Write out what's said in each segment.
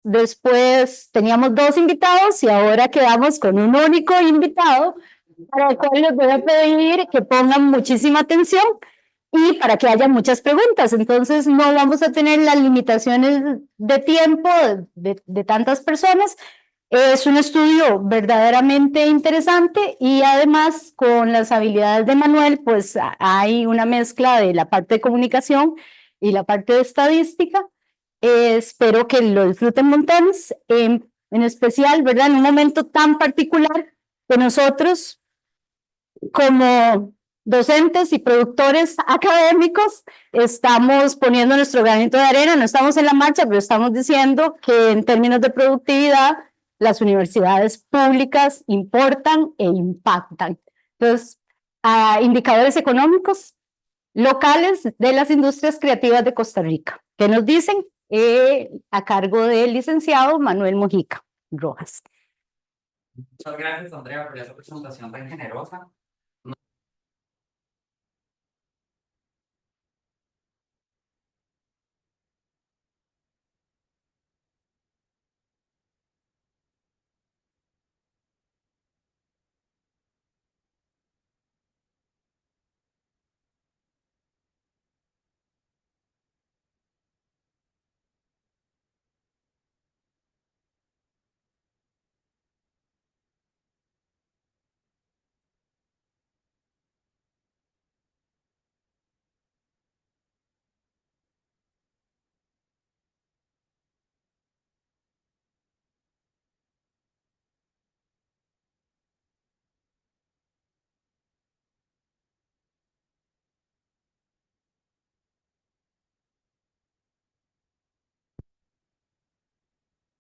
después teníamos dos invitados y ahora quedamos con un único invitado, para el cual les voy a pedir que pongan muchísima atención y para que haya muchas preguntas. Entonces no vamos a tener las limitaciones de tiempo de tantas personas. Es un estudio verdaderamente interesante y además con las habilidades de Manuel, pues hay una mezcla de la parte de comunicación y la parte de estadística. Espero que lo disfruten montones, en especial, ¿verdad? En un momento tan particular que nosotros como docentes y productores académicos estamos poniendo nuestro granito de arena, no estamos en la marcha, pero estamos diciendo que en términos de productividad las universidades públicas importan e impactan. Entonces, indicadores económicos locales de las industrias creativas de Costa Rica. ¿Qué nos dicen? A cargo del licenciado Manuel Mojica Rojas. Muchas gracias, Andrea, por esa presentación tan generosa.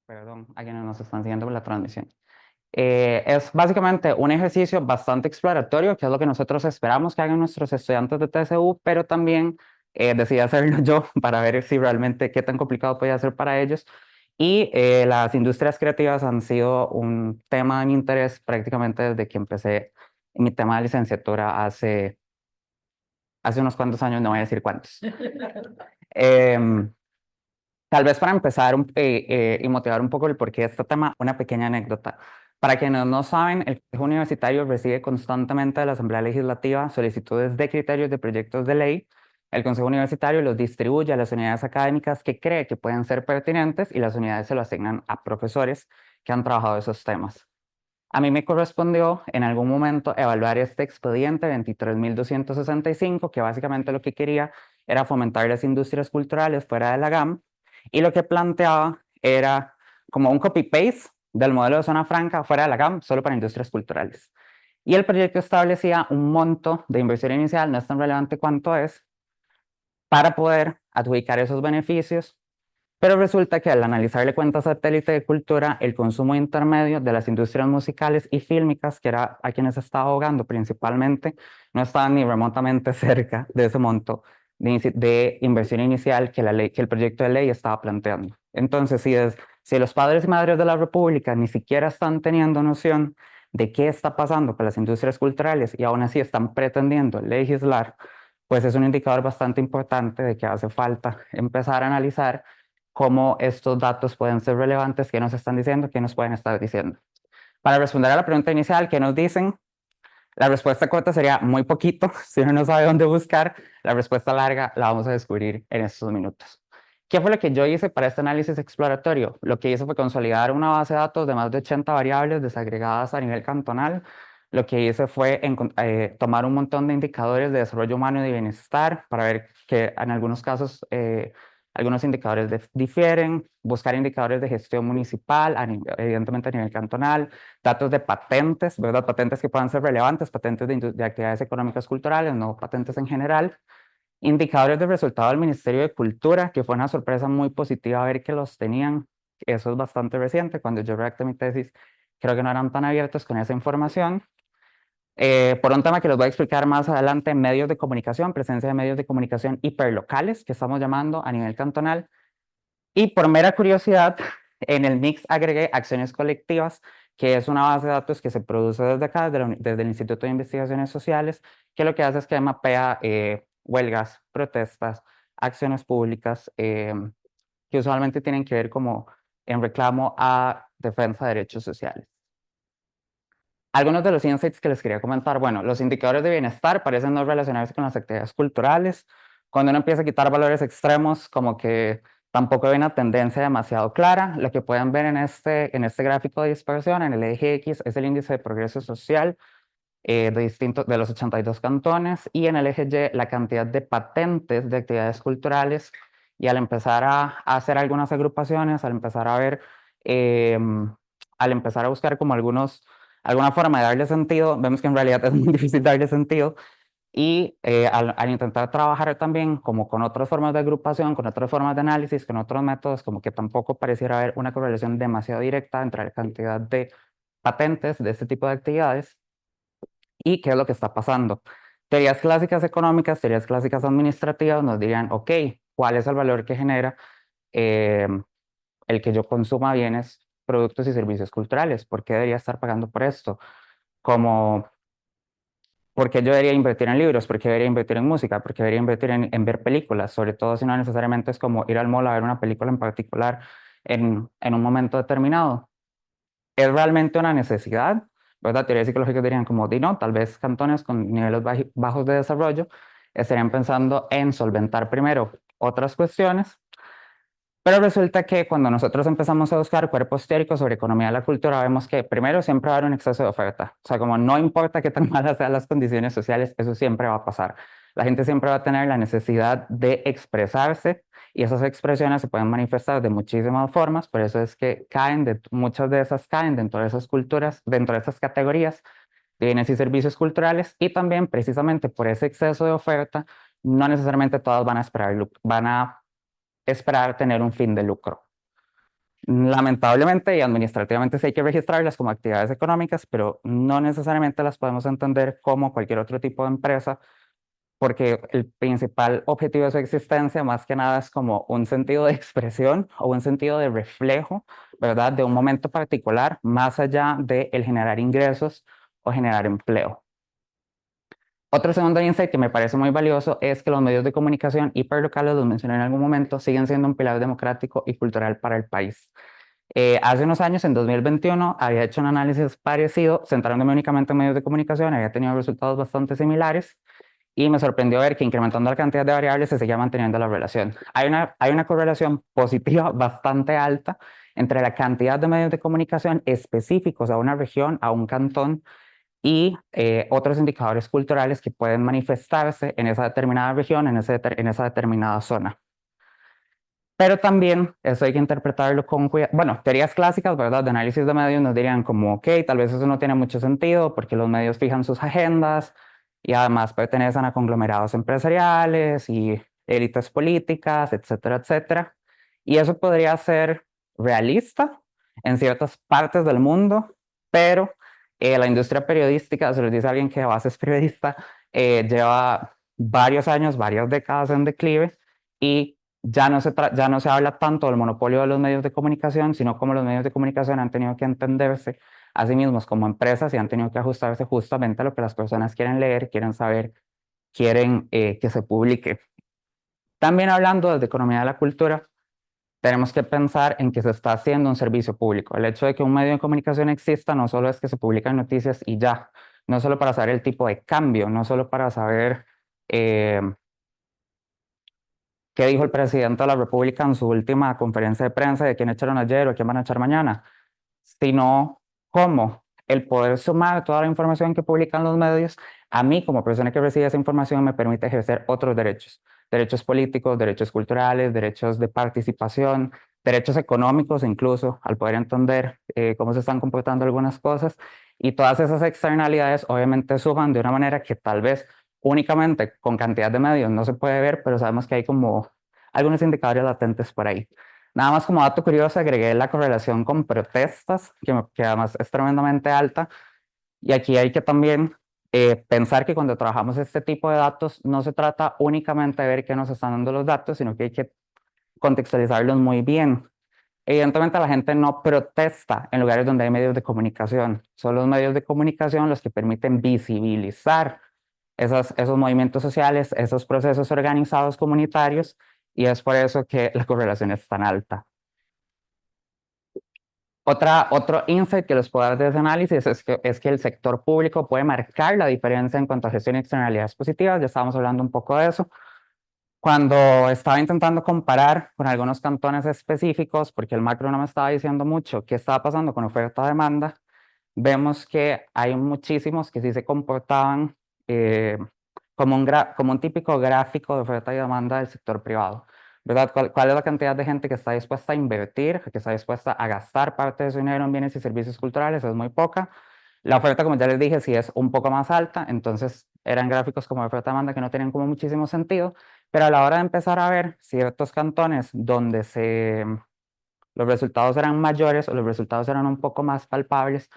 Perdón, a quienes nos están siguiendo por la transmisión. Es básicamente un ejercicio bastante exploratorio, que es lo que nosotros esperamos que hagan nuestros estudiantes de TSU, pero también decidí hacerlo yo para ver si realmente qué tan complicado podía ser para ellos. Y las industrias creativas han sido un tema de mi interés prácticamente desde que empecé mi tema de licenciatura hace unos cuantos años, no voy a decir cuántos. Em, Tal vez para empezar y motivar un poco el porqué de este tema, una pequeña anécdota. Para quienes no saben, el Consejo Universitario recibe constantemente de la Asamblea Legislativa solicitudes de criterios de proyectos de ley. El Consejo Universitario los distribuye a las unidades académicas que cree que pueden ser pertinentes y las unidades se lo asignan a profesores que han trabajado esos temas. A mí me correspondió en algún momento evaluar este expediente 23.265, que básicamente lo que quería era fomentar las industrias culturales fuera de la GAM, y lo que planteaba era como un copy-paste del modelo de zona franca fuera de la GAM, solo para industrias culturales. Y el proyecto establecía un monto de inversión inicial, no es tan relevante cuánto es, para poder adjudicar esos beneficios, pero resulta que al analizarle cuentas satélite de cultura, el consumo intermedio de las industrias musicales y fílmicas, que era a quienes estaba ahogando principalmente, no estaba ni remotamente cerca de ese monto de inversión inicial que, que el proyecto de ley estaba planteando. Entonces, si los padres y madres de la República ni siquiera están teniendo noción de qué está pasando con las industrias culturales y aún así están pretendiendo legislar, pues es un indicador bastante importante de que hace falta empezar a analizar cómo estos datos pueden ser relevantes, qué nos están diciendo, qué nos pueden estar diciendo. Para responder a la pregunta inicial, ¿qué nos dicen? La respuesta corta sería muy poquito, si uno no sabe dónde buscar. La respuesta larga la vamos a descubrir en estos minutos. ¿Qué fue lo que yo hice para este análisis exploratorio? Lo que hice fue consolidar una base de datos de más de 80 variables desagregadas a nivel cantonal. Lo que hice fue tomar un montón de indicadores de desarrollo humano y de bienestar para ver que en algunos casos algunos indicadores difieren, buscar indicadores de gestión municipal, evidentemente a nivel cantonal, datos de patentes, ¿verdad? Patentes que puedan ser relevantes, patentes de actividades económicas culturales, no patentes en general. Indicadores de resultado del Ministerio de Cultura, que fue una sorpresa muy positiva ver que los tenían. Eso es bastante reciente. Cuando yo redacté mi tesis, creo que no eran tan abiertos con esa información. Por un tema que les voy a explicar más adelante, medios de comunicación, presencia de medios de comunicación hiperlocales, que estamos llamando a nivel cantonal. Y por mera curiosidad, en el mix agregué acciones colectivas, que es una base de datos que se produce desde acá, desde el Instituto de Investigaciones Sociales, que lo que hace es que mapea huelgas, protestas, acciones públicas, que usualmente tienen que ver como en reclamo a defensa de derechos sociales. Algunos de los insights que les quería comentar, bueno, los indicadores de bienestar parecen no relacionarse con las actividades culturales. Cuando uno empieza a quitar valores extremos, como que tampoco hay una tendencia demasiado clara. Lo que pueden ver en este gráfico de dispersión, en el eje X, es el índice de progreso social de los 82 cantones, y en el eje Y la cantidad de patentes de actividades culturales. Y al empezar a hacer algunas agrupaciones, al empezar a ver, al empezar a buscar como alguna forma de darle sentido, vemos que en realidad es muy difícil darle sentido. Y al intentar trabajar también como con otras formas de agrupación, con otras formas de análisis, con otros métodos, como que tampoco pareciera haber una correlación demasiado directa entre la cantidad de patentes de este tipo de actividades y qué es lo que está pasando. Teorías clásicas económicas, teorías clásicas administrativas nos dirían, ok, ¿cuál es el valor que genera eh, el que yo consuma bienes, productos y servicios culturales? ¿Por qué debería estar pagando por esto? Como, ¿por qué yo debería invertir en libros? ¿Por qué debería invertir en música? ¿Por qué debería invertir en ver películas? Sobre todo si no necesariamente es como ir al mall a ver una película en particular en un momento determinado. ¿Es realmente una necesidad? ¿Verdad? Teorías psicológicas dirían como, di no, tal vez cantones con niveles bajos de desarrollo estarían pensando en solventar primero otras cuestiones, pero resulta que cuando nosotros empezamos a buscar cuerpos teóricos sobre economía de la cultura, vemos que primero siempre va a haber un exceso de oferta. O sea, como no importa qué tan malas sean las condiciones sociales, eso siempre va a pasar. La gente siempre va a tener la necesidad de expresarse y esas expresiones se pueden manifestar de muchísimas formas, por eso es que muchas de esas caen dentro de esas culturas, dentro de esas categorías de bienes y servicios culturales, y también precisamente por ese exceso de oferta, no necesariamente todas van a esperar tener un fin de lucro. Lamentablemente y administrativamente sí hay que registrarlas como actividades económicas, pero no necesariamente las podemos entender como cualquier otro tipo de empresa, porque el principal objetivo de su existencia más que nada es como un sentido de expresión o un sentido de reflejo, ¿verdad? De un momento particular, más allá de el generar ingresos o generar empleo. Otro segundo insight que me parece muy valioso es que los medios de comunicación hiperlocales, los mencioné en algún momento, siguen siendo un pilar democrático y cultural para el país. Hace unos años, en 2021, había hecho un análisis parecido, centrándome únicamente en medios de comunicación, había tenido resultados bastante similares y me sorprendió ver que incrementando la cantidad de variables se seguía manteniendo la relación. Hay una correlación positiva bastante alta entre la cantidad de medios de comunicación específicos a una región, a un cantón, y otros indicadores culturales que pueden manifestarse en esa determinada región, en esa determinada zona. Pero también eso hay que interpretarlo con cuidado. Bueno, teorías clásicas, ¿verdad? De análisis de medios nos dirían como, ok, tal vez eso no tiene mucho sentido porque los medios fijan sus agendas y además pertenecen a conglomerados empresariales y élites políticas, etcétera, etcétera. Y eso podría ser realista en ciertas partes del mundo, pero la industria periodística, se les dice a alguien que de base es periodista, lleva varios años, varias décadas en declive, y ya no se habla tanto del monopolio de los medios de comunicación, sino como los medios de comunicación han tenido que entenderse a sí mismos como empresas y han tenido que ajustarse justamente a lo que las personas quieren leer, quieren saber, quieren que se publique. También hablando de economía de la cultura, tenemos que pensar en que se está haciendo un servicio público. El hecho de que un medio de comunicación exista no solo es que se publican noticias y ya, no solo para saber el tipo de cambio, no solo para saber eh, qué dijo el presidente de la República en su última conferencia de prensa de quién echaron ayer o quién van a echar mañana, sino cómo el poder sumar toda la información que publican los medios, a mí como persona que recibe esa información me permite ejercer otros derechos, derechos políticos, derechos culturales, derechos de participación, derechos económicos incluso, al poder entender cómo se están comportando algunas cosas, y todas esas externalidades obviamente suman de una manera que tal vez únicamente con cantidad de medios no se puede ver, pero sabemos que hay como algunos indicadores latentes por ahí. Nada más como dato curioso, agregué la correlación con protestas, que además es tremendamente alta. Y aquí hay que también pensar que cuando trabajamos este tipo de datos, no se trata únicamente de ver qué nos están dando los datos, sino que hay que contextualizarlos muy bien. Evidentemente la gente no protesta en lugares donde hay medios de comunicación. Son los medios de comunicación los que permiten visibilizar esos movimientos sociales, esos procesos organizados comunitarios, y es por eso que la correlación es tan alta. Otro insight que les puedo dar de ese análisis es que el sector público puede marcar la diferencia en cuanto a gestión y externalidades positivas. Ya estábamos hablando un poco de eso. Cuando estaba intentando comparar con algunos cantones específicos, porque el macro no me estaba diciendo mucho qué estaba pasando con oferta-demanda, vemos que hay muchísimos que sí se comportaban eh, como un típico gráfico de oferta y demanda del sector privado, ¿verdad? ¿Cuál es la cantidad de gente que está dispuesta a invertir, que está dispuesta a gastar parte de su dinero en bienes y servicios culturales? Es muy poca. La oferta, como ya les dije, sí es un poco más alta, entonces eran gráficos como de oferta-demanda que no tenían como muchísimo sentido, pero a la hora de empezar a ver ciertos cantones donde los resultados eran mayores o los resultados eran un poco más palpables,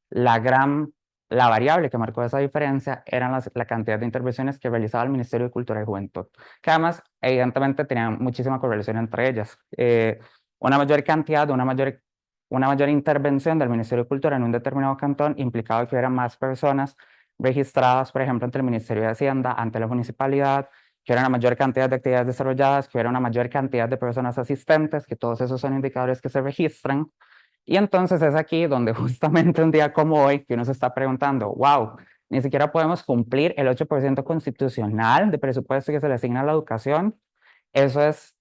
la gran, la variable que marcó esa diferencia eran la cantidad de intervenciones que realizaba el Ministerio de Cultura y Juventud, que además evidentemente tenían muchísima correlación entre ellas. Una mayor cantidad, una mayor intervención del Ministerio de Cultura en un determinado cantón implicaba que hubiera más personas registradas, por ejemplo, ante el Ministerio de Hacienda, ante la municipalidad, que hubiera una mayor cantidad de actividades desarrolladas, que hubiera una mayor cantidad de personas asistentes, que todos esos son indicadores que se registran. Y entonces es aquí donde justamente un día como hoy, que uno se está preguntando, wow, ni siquiera podemos cumplir el 8% constitucional de presupuesto que se le asigna a la educación. Eso es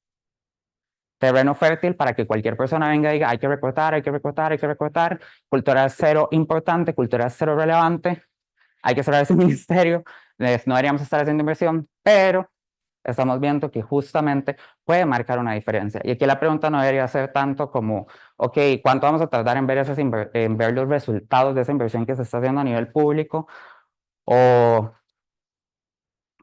terreno fértil para que cualquier persona venga y diga, hay que recortar, hay que recortar, hay que recortar, cultura es cero importante, cultura es cero relevante, hay que cerrar ese ministerio, no deberíamos estar haciendo inversión, pero estamos viendo que justamente puede marcar una diferencia. Y aquí la pregunta no debería ser tanto como, ok, ¿cuánto vamos a tardar en ver, en ver los resultados de esa inversión que se está haciendo a nivel público? O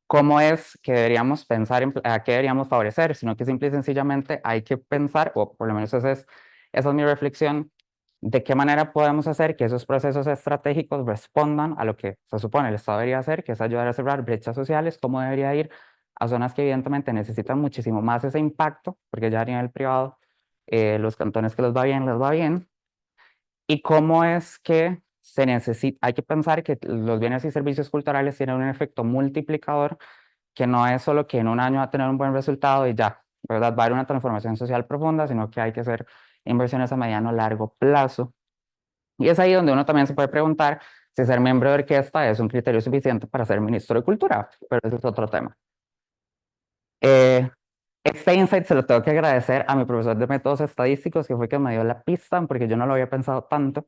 cómo es que deberíamos pensar a qué deberíamos favorecer, sino que simple y sencillamente hay que pensar, o por lo menos esa es mi reflexión, de qué manera podemos hacer que esos procesos estratégicos respondan a lo que se supone el Estado debería hacer, que es ayudar a cerrar brechas sociales, cómo debería ir a zonas que evidentemente necesitan muchísimo más ese impacto, porque ya a nivel privado, los cantones que les va bien, y cómo es que se necesita, hay que pensar que los bienes y servicios culturales tienen un efecto multiplicador que no es solo que en un año va a tener un buen resultado y ya, ¿verdad? Va a haber una transformación social profunda, sino que hay que hacer inversiones a mediano o largo plazo. Y es ahí donde uno también se puede preguntar si ser miembro de orquesta es un criterio suficiente para ser ministro de Cultura, pero ese es otro tema. Eh, este insight se lo tengo que agradecer a mi profesor de métodos estadísticos, que fue que me dio la pista, porque yo no lo había pensado tanto,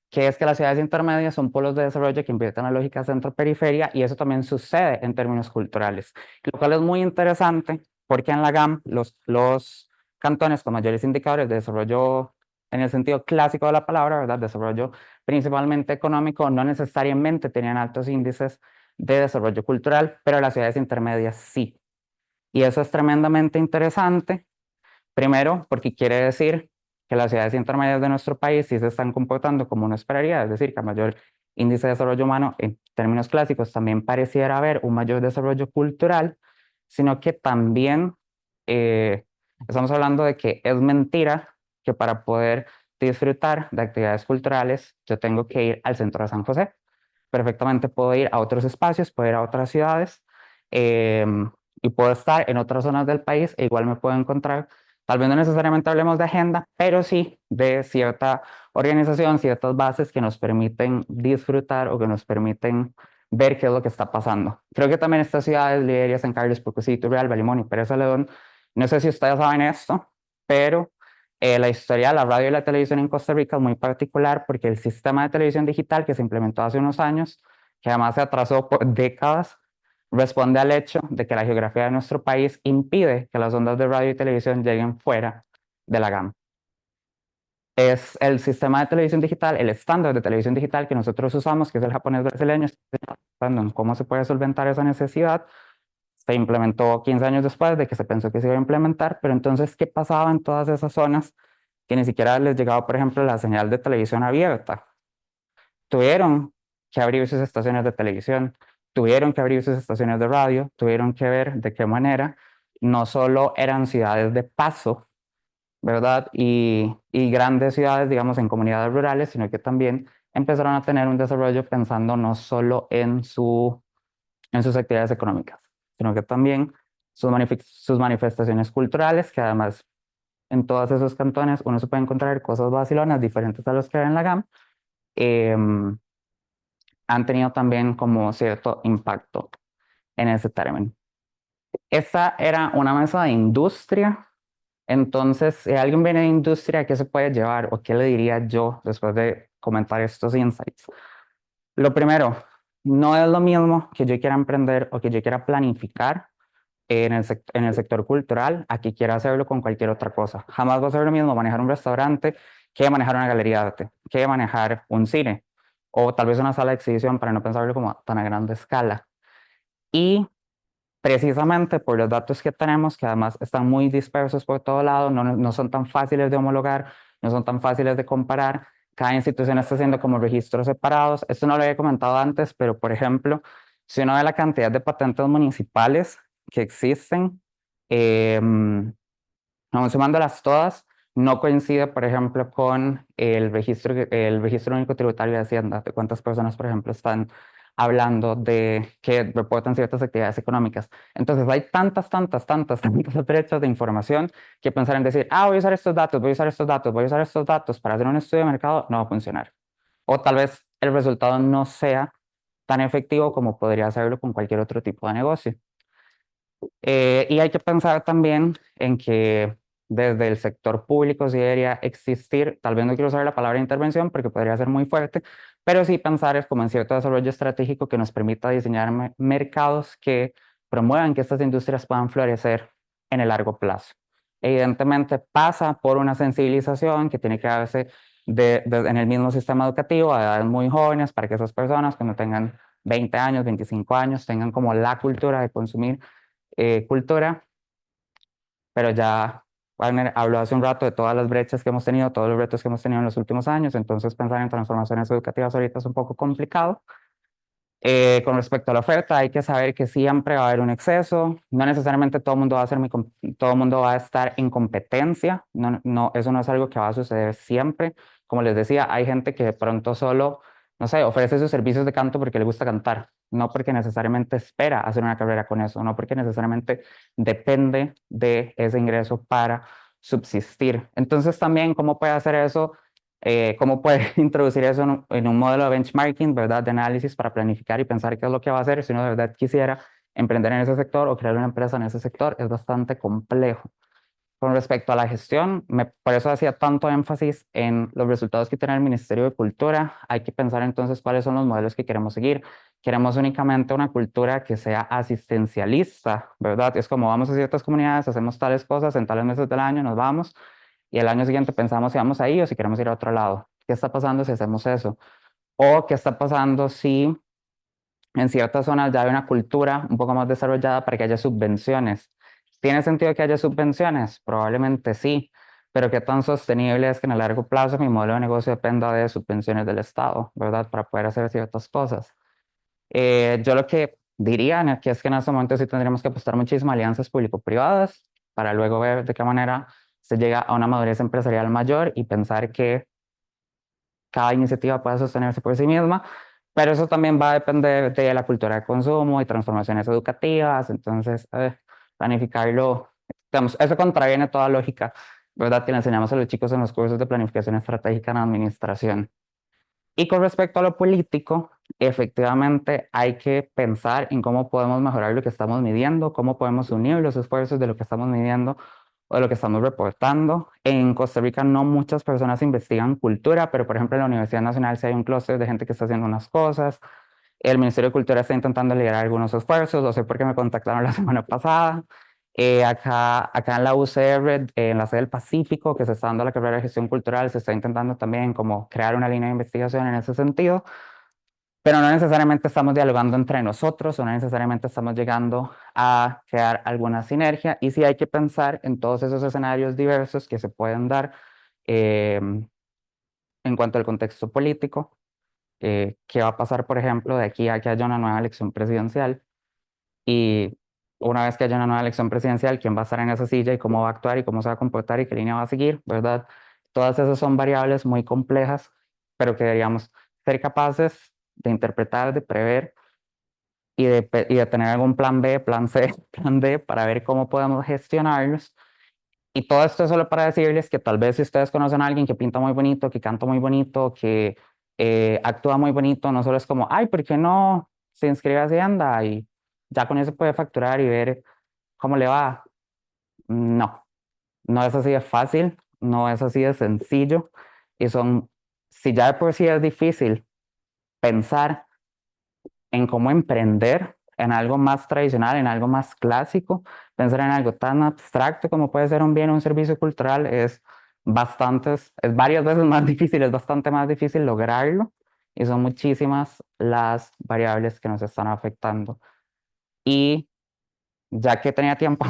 que es que las ciudades intermedias son polos de desarrollo que invierten en la lógica centro-periferia y eso también sucede en términos culturales, lo cual es muy interesante porque en la GAM los cantones con mayores indicadores de desarrollo en el sentido clásico de la palabra, ¿verdad? Desarrollo principalmente económico, no necesariamente tenían altos índices de desarrollo cultural, pero las ciudades intermedias sí. Y eso es tremendamente interesante. Primero, porque quiere decir que las ciudades intermedias de nuestro país sí se están comportando como uno esperaría, es decir, que a mayor índice de desarrollo humano en términos clásicos también pareciera haber un mayor desarrollo cultural, sino que también eh, estamos hablando de que es mentira que para poder disfrutar de actividades culturales yo tengo que ir al centro de San José. Perfectamente puedo ir a otros espacios, puedo ir a otras ciudades y puedo estar en otras zonas del país e igual me puedo encontrar. Tal vez no necesariamente hablemos de agenda, pero sí de cierta organización, ciertas bases que nos permiten disfrutar o que nos permiten ver qué es lo que está pasando. Creo que también estas ciudades, Liberia, San Carlos, Pocosito, Real, Limón y Pérez Celedón, no sé si ustedes saben esto, pero la historia de la radio y la televisión en Costa Rica es muy particular porque el sistema de televisión digital que se implementó hace unos años, que además se atrasó por décadas, responde al hecho de que la geografía de nuestro país impide que las ondas de radio y televisión lleguen fuera de la gama. Es el sistema de televisión digital, el estándar de televisión digital que nosotros usamos, que es el japonés brasileño, pensando en cómo se puede solventar esa necesidad. Se implementó 15 años después de que se pensó que se iba a implementar, pero entonces, ¿qué pasaba en todas esas zonas que ni siquiera les llegaba, por ejemplo, la señal de televisión abierta? Tuvieron que abrir sus estaciones de televisión, tuvieron que abrir sus estaciones de radio, tuvieron que ver de qué manera no solo eran ciudades de paso, ¿verdad? Y grandes ciudades, digamos, en comunidades rurales, sino que también empezaron a tener un desarrollo pensando no solo en sus actividades económicas, sino que también sus manifestaciones culturales, que además en todos esos cantones uno se puede encontrar cosas vacilonas diferentes a los que hay en la GAM, em, han tenido también como cierto impacto en ese término. Esta era una mesa de industria, entonces, si alguien viene de industria, ¿qué se puede llevar o qué le diría yo después de comentar estos insights? Lo primero, no es lo mismo que yo quiera emprender o que yo quiera planificar en el sector cultural a que quiera hacerlo con cualquier otra cosa. Jamás va a ser lo mismo manejar un restaurante que manejar una galería de arte, que manejar un cine o tal vez una sala de exhibición para no pensarlo como tan a grande escala. Y precisamente por los datos que tenemos, que además están muy dispersos por todo lado, no son tan fáciles de homologar, no son tan fáciles de comparar, cada institución está haciendo como registros separados. Esto no lo había comentado antes, pero por ejemplo, si uno ve la cantidad de patentes municipales que existen, eh, aún sumándolas todas, no coincide, por ejemplo, con el registro único tributario de Hacienda, de cuántas personas, por ejemplo, están hablando de que reportan ciertas actividades económicas. Entonces, hay tantas brechas de información que pensar en decir, voy a usar estos datos, voy a usar estos datos, voy a usar estos datos para hacer un estudio de mercado, no va a funcionar. O tal vez el resultado no sea tan efectivo como podría hacerlo con cualquier otro tipo de negocio. Y hay que pensar también en que desde el sector público sí debería existir, tal vez no quiero usar la palabra intervención porque podría ser muy fuerte, pero sí pensar es como en cierto desarrollo estratégico que nos permita diseñar mercados que promuevan que estas industrias puedan florecer en el largo plazo. Evidentemente pasa por una sensibilización que tiene que darse en el mismo sistema educativo a edades muy jóvenes para que esas personas cuando tengan 20 años, 25 años, tengan como la cultura de consumir cultura, pero ya Wagner habló hace un rato de todas las brechas que hemos tenido, todos los retos que hemos tenido en los últimos años, entonces pensar en transformaciones educativas ahorita es un poco complicado. Con respecto a la oferta, hay que saber que siempre va a haber un exceso, no necesariamente todo el mundo va a ser todo el mundo va a estar en competencia, eso no es algo que va a suceder siempre. Como les decía, hay gente que de pronto solo, no sé, ofrece sus servicios de canto porque le gusta cantar, no porque necesariamente espera hacer una carrera con eso, no porque necesariamente depende de ese ingreso para subsistir. Entonces también, ¿cómo puede hacer eso? Cómo puede introducir eso en un modelo de benchmarking, ¿verdad? De análisis para planificar y pensar qué es lo que va a hacer si uno de verdad quisiera emprender en ese sector o crear una empresa en ese sector, es bastante complejo. Con respecto a la gestión, por eso hacía tanto énfasis en los resultados que tiene el Ministerio de Cultura. Hay que pensar entonces cuáles son los modelos que queremos seguir. Queremos únicamente una cultura que sea asistencialista, ¿verdad? Es como vamos a ciertas comunidades, hacemos tales cosas en tales meses del año, nos vamos y el año siguiente pensamos si vamos ahí o si queremos ir a otro lado. ¿Qué está pasando si hacemos eso? ¿O qué está pasando si en ciertas zonas ya hay una cultura un poco más desarrollada para que haya subvenciones? ¿Tiene sentido que haya subvenciones? Probablemente sí, pero ¿qué tan sostenible es que en el largo plazo mi modelo de negocio dependa de subvenciones del Estado, ¿verdad? Para poder hacer ciertas cosas. Yo lo que diría que es que en este momento sí tendríamos que apostar muchísimo a alianzas público-privadas para luego ver de qué manera se llega a una madurez empresarial mayor y pensar que cada iniciativa pueda sostenerse por sí misma, pero eso también va a depender de la cultura de consumo y transformaciones educativas, entonces planificarlo, digamos, eso contraviene toda lógica, ¿verdad? Que le enseñamos a los chicos en los cursos de planificación estratégica en administración. Y con respecto a lo político, efectivamente hay que pensar en cómo podemos mejorar lo que estamos midiendo, cómo podemos unir los esfuerzos de lo que estamos midiendo o de lo que estamos reportando. En Costa Rica no muchas personas investigan cultura, pero por ejemplo en la Universidad Nacional sí hay un clúster de gente que está haciendo unas cosas. El Ministerio de Cultura está intentando liderar algunos esfuerzos, lo sé porque me contactaron la semana pasada. Acá en la UCR, en la sede del Pacífico, que se está dando la carrera de gestión cultural, se está intentando también como crear una línea de investigación en ese sentido, pero no necesariamente estamos dialogando entre nosotros o no necesariamente estamos llegando a crear alguna sinergia y sí hay que pensar en todos esos escenarios diversos que se pueden dar eh, en cuanto al contexto político, qué va a pasar, por ejemplo, de aquí a que haya una nueva elección presidencial y una vez que haya una nueva elección presidencial, quién va a estar en esa silla y cómo va a actuar y cómo se va a comportar y qué línea va a seguir, ¿verdad? Todas esas son variables muy complejas, pero que deberíamos ser capaces de interpretar, de prever y de tener algún plan B, plan C, plan D para ver cómo podemos gestionarlos Y todo esto es solo para decirles que tal vez si ustedes conocen a alguien que pinta muy bonito, que canta muy bonito, que actúa muy bonito, no solo es como, ay, ¿por qué no se inscribe a Hacienda? Y ya con eso puede facturar y ver cómo le va. No, no es así de fácil, no es así de sencillo. Y son, si ya de por sí es difícil pensar en cómo emprender en algo más tradicional, en algo más clásico, pensar en algo tan abstracto como puede ser un bien o un servicio cultural es varias veces más difícil, es bastante más difícil lograrlo y son muchísimas las variables que nos están afectando. Y ya que tenía tiempo,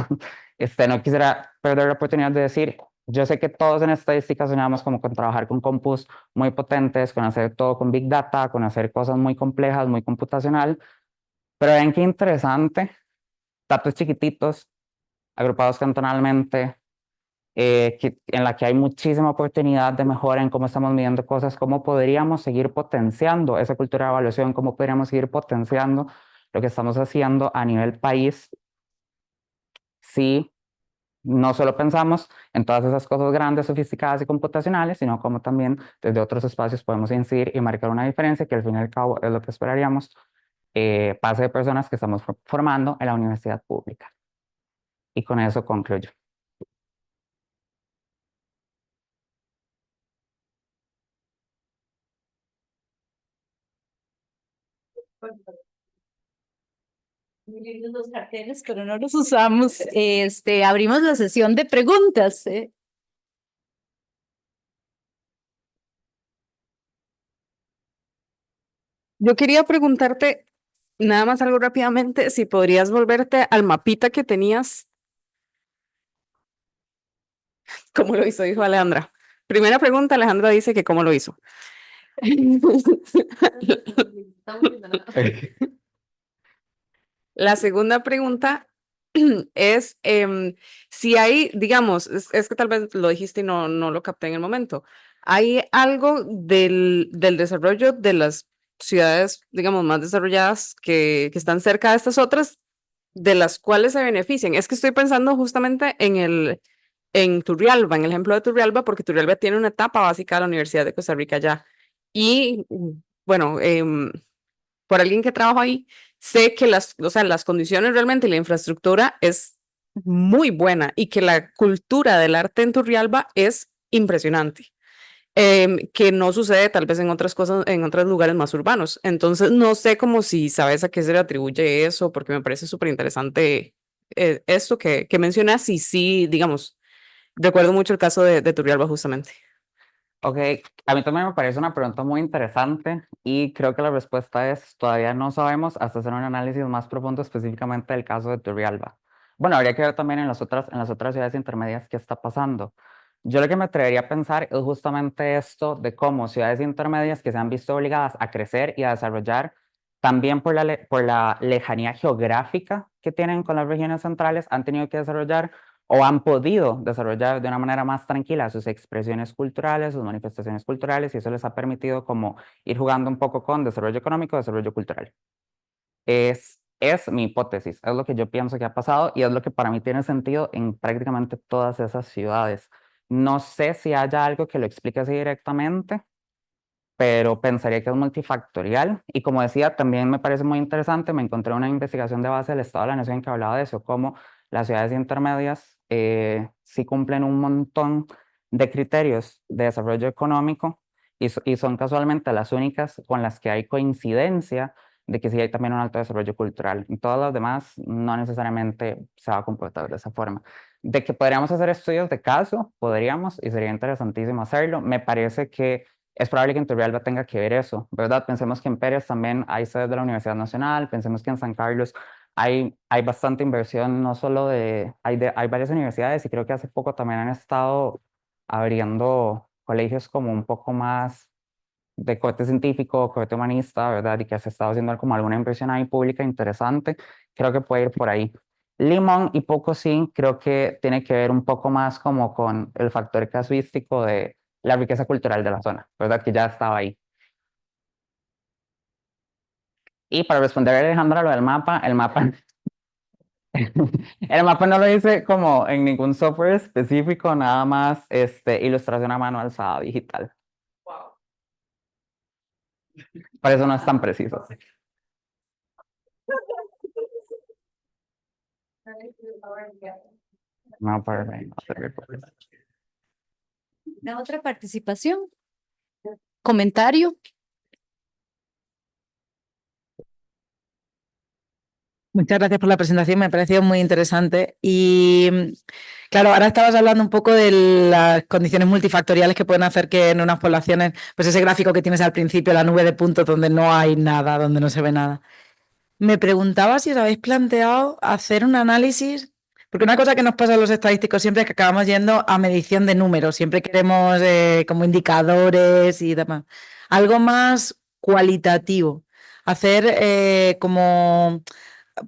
no quisiera perder la oportunidad de decir, yo sé que todos en estadística soñamos como con trabajar con compus muy potentes, con hacer todo con Big Data, con hacer cosas muy complejas, muy computacional, pero ven qué interesante, datos chiquititos, agrupados cantonalmente, en la que hay muchísima oportunidad de mejora en cómo estamos midiendo cosas, cómo podríamos seguir potenciando esa cultura de evaluación, cómo podríamos seguir potenciando lo que estamos haciendo a nivel país, si no solo pensamos en todas esas cosas grandes, sofisticadas y computacionales, sino como también desde otros espacios podemos incidir y marcar una diferencia que al fin y al cabo es lo que esperaríamos pase de personas que estamos formando en la universidad pública. Y con eso concluyo. Muy lindos los carteles, pero no los usamos. Abrimos la sesión de preguntas. Yo quería preguntarte nada más algo rápidamente, si podrías volverte al mapita que tenías, ¿cómo lo hizo? Dijo Alejandra. Primera pregunta, Alejandra dice que cómo lo hizo. La segunda pregunta es si hay, digamos, es que tal vez lo dijiste y no lo capté en el momento. ¿Hay algo del desarrollo de las ciudades, digamos, más desarrolladas que están cerca de estas otras, de las cuales se benefician? Es que estoy pensando justamente en Turrialba, en el ejemplo de Turrialba, porque Turrialba tiene una etapa básica de la Universidad de Costa Rica ya. Y bueno, por alguien que trabaja ahí, sé que o sea, las condiciones realmente y la infraestructura es muy buena y que la cultura del arte en Turrialba es impresionante, que no sucede tal vez en otras cosas, en otros lugares más urbanos. Entonces, no sé como si sabes a qué se le atribuye eso, porque me parece súper interesante esto que mencionas y sí, digamos, recuerdo mucho el caso de Turrialba justamente. Ok, a mí también me parece una pregunta muy interesante y creo que la respuesta es todavía no sabemos hasta hacer un análisis más profundo específicamente del caso de Turrialba. Bueno, habría que ver también en las otras ciudades intermedias qué está pasando. Yo lo que me atrevería a pensar es justamente esto de cómo ciudades intermedias que se han visto obligadas a crecer y a desarrollar también por la lejanía geográfica que tienen con las regiones centrales, han tenido que desarrollar o han podido desarrollar de una manera más tranquila sus expresiones culturales, sus manifestaciones culturales, y eso les ha permitido como ir jugando un poco con desarrollo económico, desarrollo cultural. Es mi hipótesis, es lo que yo pienso que ha pasado y es lo que para mí tiene sentido en prácticamente todas esas ciudades. No sé si haya algo que lo explique así directamente, pero pensaría que es multifactorial. Y como decía, también me parece muy interesante, me encontré una investigación de base del Estado de la Nación que hablaba de eso, cómo las ciudades intermedias sí cumplen un montón de criterios de desarrollo económico y son casualmente las únicas con las que hay coincidencia de que sí hay también un alto desarrollo cultural. En todas las demás no necesariamente se va a comportar de esa forma. De que podríamos hacer estudios de caso, podríamos, y sería interesantísimo hacerlo. Me parece que es probable que en Turrialba tenga que ver eso, ¿verdad? Pensemos que en Pérez también hay sedes de la Universidad Nacional, pensemos que en San Carlos hay bastante inversión, no solo hay varias universidades y creo que hace poco también han estado abriendo colegios como un poco más de corte científico, corte humanista, ¿verdad? Y que se ha estado haciendo como alguna inversión ahí pública interesante, creo que puede ir por ahí. Limón y Pocosín creo que tiene que ver un poco más como con el factor casuístico de la riqueza cultural de la zona, ¿verdad? Que ya estaba ahí. Y para responder a Alejandra lo del mapa, El mapa no lo hice como en ningún software específico, nada más ilustración a mano alzada digital. Por eso no es tan preciso. No, no te preocupes. ¿La otra participación? ¿Comentario? Muchas gracias por la presentación, me ha parecido muy interesante. Y claro, ahora estabas hablando un poco de las condiciones multifactoriales que pueden hacer que en unas poblaciones, pues ese gráfico que tienes al principio, la nube de puntos donde no hay nada, donde no se ve nada. Me preguntaba si os habéis planteado hacer un análisis, porque una cosa que nos pasa a los estadísticos siempre es que acabamos yendo a medición de números, siempre queremos como indicadores y demás. Algo más cualitativo, hacer como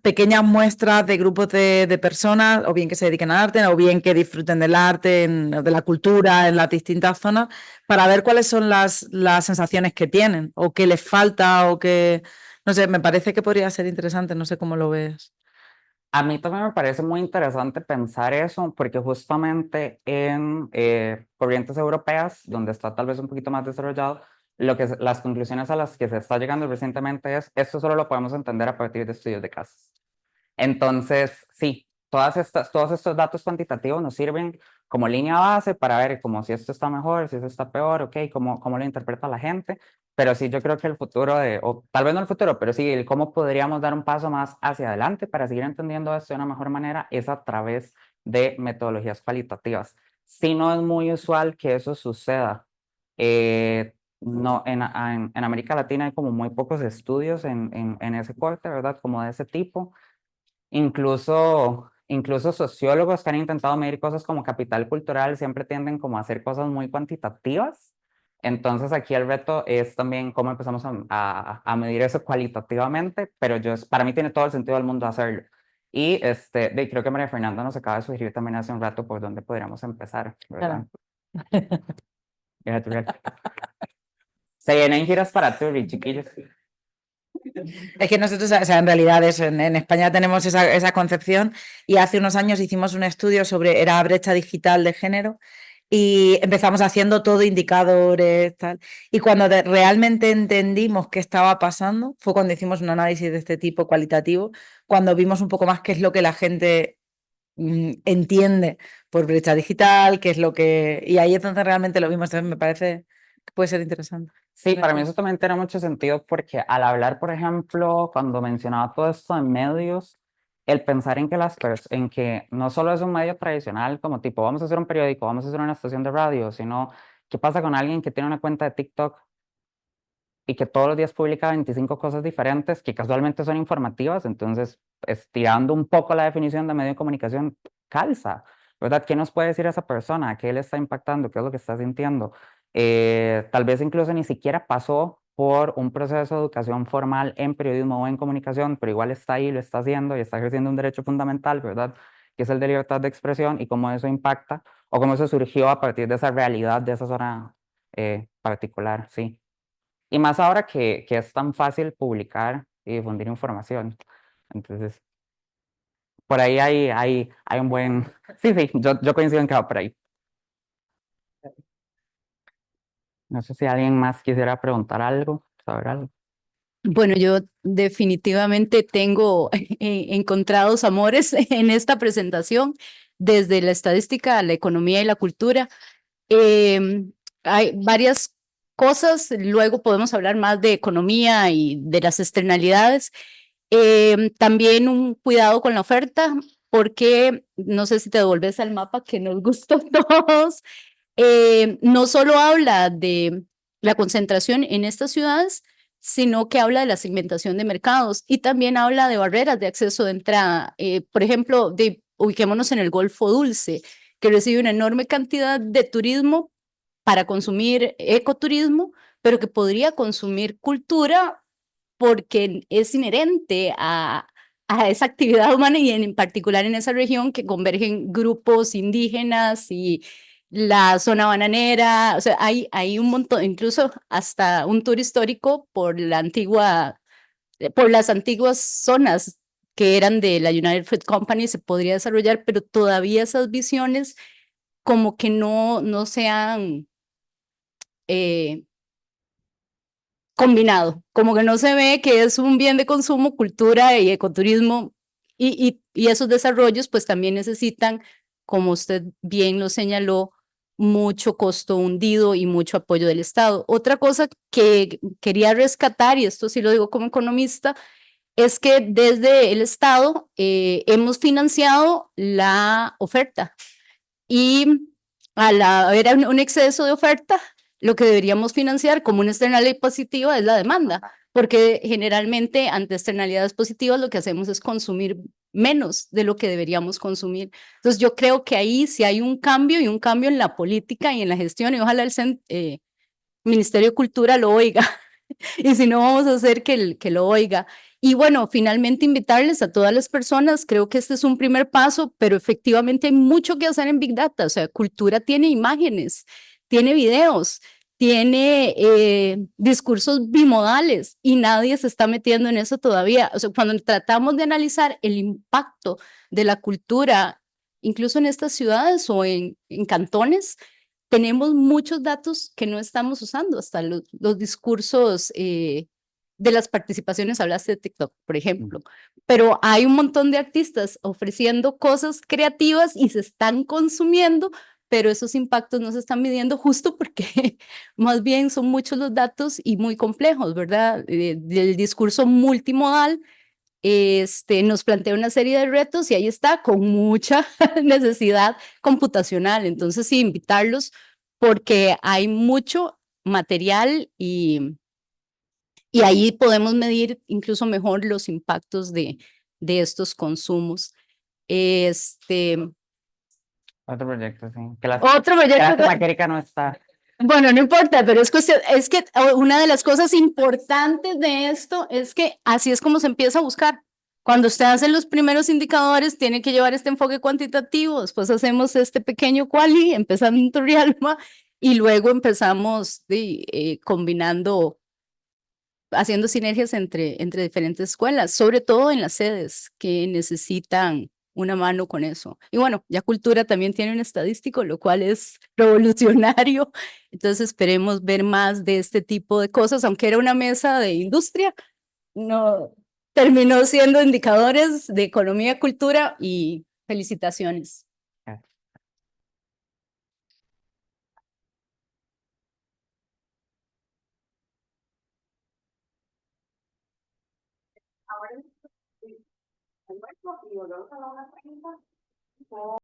pequeñas muestras de grupos de personas, o bien que se dediquen al arte, o bien que disfruten del arte, de la cultura en las distintas zonas, para ver cuáles son las sensaciones que tienen, o qué les falta, o qué, no sé, me parece que podría ser interesante, no sé cómo lo ves. A mí también me parece muy interesante pensar eso, porque justamente en corrientes europeas, donde está tal vez un poquito más desarrollado, las conclusiones a las que se está llegando recientemente es, esto solo lo podemos entender a partir de estudios de casos. Entonces, sí, todos estos datos cuantitativos nos sirven como línea base para ver como si esto está mejor, si esto está peor, ok, cómo lo interpreta la gente. Pero sí, yo creo que el futuro o tal vez no el futuro, pero sí, el cómo podríamos dar un paso más hacia adelante para seguir entendiendo esto de una mejor manera es a través de metodologías cualitativas. Sí, no es muy usual que eso suceda. No, en América Latina hay como muy pocos estudios en ese corte, ¿verdad? Como de ese tipo. Incluso sociólogos que han intentado medir cosas como capital cultural siempre tienden como a hacer cosas muy cuantitativas. Entonces aquí el reto es también cómo empezamos a medir eso cualitativamente, pero para mí tiene todo el sentido del mundo hacerlo. Y creo que María Fernanda nos acaba de sugerir también hace un rato por dónde podríamos empezar, ¿verdad? Se vienen giras para Turi, chiquillos. Es que nosotros, o sea, en realidad eso, en España tenemos esa concepción y hace unos años hicimos un estudio sobre, era brecha digital de género y empezamos haciendo todo indicadores, tal. Y cuando realmente entendimos qué estaba pasando, fue cuando hicimos un análisis de este tipo cualitativo, cuando vimos un poco más qué es lo que la gente entiende por brecha digital, qué es lo que... Y ahí es donde realmente lo vimos, entonces me parece que puede ser interesante. Sí, para mí eso también tiene mucho sentido porque al hablar, por ejemplo, cuando mencionaba todo esto en medios, el pensar en en que no solo es un medio tradicional como tipo vamos a hacer un periódico, vamos a hacer una estación de radio, sino qué pasa con alguien que tiene una cuenta de TikTok y que todos los días publica 25 cosas diferentes que casualmente son informativas, entonces estirando un poco la definición de medio de comunicación, calza, ¿verdad? ¿Qué nos puede decir esa persona? ¿Qué le está impactando? ¿Qué es lo que está sintiendo? Tal vez incluso ni siquiera pasó por un proceso de educación formal en periodismo o en comunicación, pero igual está ahí, lo está haciendo y está ejerciendo un derecho fundamental, ¿verdad? Que es el de libertad de expresión y cómo eso impacta o cómo eso surgió a partir de esa realidad, de esa zona particular, sí. Y más ahora que es tan fácil publicar y difundir información. Entonces, por ahí hay un buen... Sí, sí, yo coincido en que va por ahí. No sé si alguien más quisiera preguntar algo, saber algo. Bueno, yo definitivamente tengo encontrados amores en esta presentación, desde la estadística, la economía y la cultura. Hay varias cosas, luego podemos hablar más de economía y de las externalidades. También un cuidado con la oferta, porque no sé si te devolves al mapa que nos gustó a todos. No solo habla de la concentración en estas ciudades, sino que habla de la segmentación de mercados y también habla de barreras de acceso de entrada. Por ejemplo, ubiquémonos en el Golfo Dulce, que recibe una enorme cantidad de turismo para consumir ecoturismo, pero que podría consumir cultura porque es inherente a esa actividad humana y en particular en esa región que convergen grupos indígenas y la zona bananera, o sea, hay un montón, incluso hasta un tour histórico por la antigua, por las antiguas zonas que eran de la United Fruit Company se podría desarrollar, pero todavía esas visiones como que no se han combinado, como que no se ve que es un bien de consumo, cultura y ecoturismo, y esos desarrollos pues también necesitan, como usted bien lo señaló, mucho costo hundido y mucho apoyo del Estado. Otra cosa que quería rescatar, y esto sí lo digo como economista, es que desde el Estado hemos financiado la oferta y al haber un exceso de oferta, lo que deberíamos financiar como una externalidad positiva es la demanda, porque generalmente ante externalidades positivas lo que hacemos es consumir menos de lo que deberíamos consumir. Entonces yo creo que ahí sí hay un cambio y un cambio en la política y en la gestión y ojalá el Ministerio de Cultura lo oiga y si no vamos a hacer que lo oiga. Y bueno, finalmente invitarles a todas las personas, creo que este es un primer paso, pero efectivamente hay mucho que hacer en Big Data, o sea, cultura tiene imágenes, tiene videos, tiene discursos bimodales y nadie se está metiendo en eso todavía. O sea, cuando tratamos de analizar el impacto de la cultura, incluso en estas ciudades o en cantones, tenemos muchos datos que no estamos usando, hasta los discursos de las participaciones, hablaste de TikTok, por ejemplo, pero hay un montón de artistas ofreciendo cosas creativas y se están consumiendo, pero esos impactos no se están midiendo justo porque más bien son muchos los datos y muy complejos, ¿verdad? Del discurso multimodal nos plantea una serie de retos y ahí está, con mucha necesidad computacional. Entonces, sí, invitarlos porque hay mucho material y ahí podemos medir incluso mejor los impactos de estos consumos. Otro proyecto, sí. Otro Que proyecto. lástima que Erika no está. Bueno, no importa, pero es que una de las cosas importantes de esto es que así es como se empieza a buscar. Cuando usted hace los primeros indicadores, tiene que llevar este enfoque cuantitativo, después hacemos este pequeño quali, empezando en Turrialba, y luego empezamos combinando, haciendo sinergias entre diferentes escuelas, sobre todo en las sedes que necesitan una mano con eso. Y bueno, ya Cultura también tiene un estadístico, lo cual es revolucionario. Entonces esperemos ver más de este tipo de cosas, aunque era una mesa de industria, no terminó siendo indicadores de economía, cultura y felicitaciones.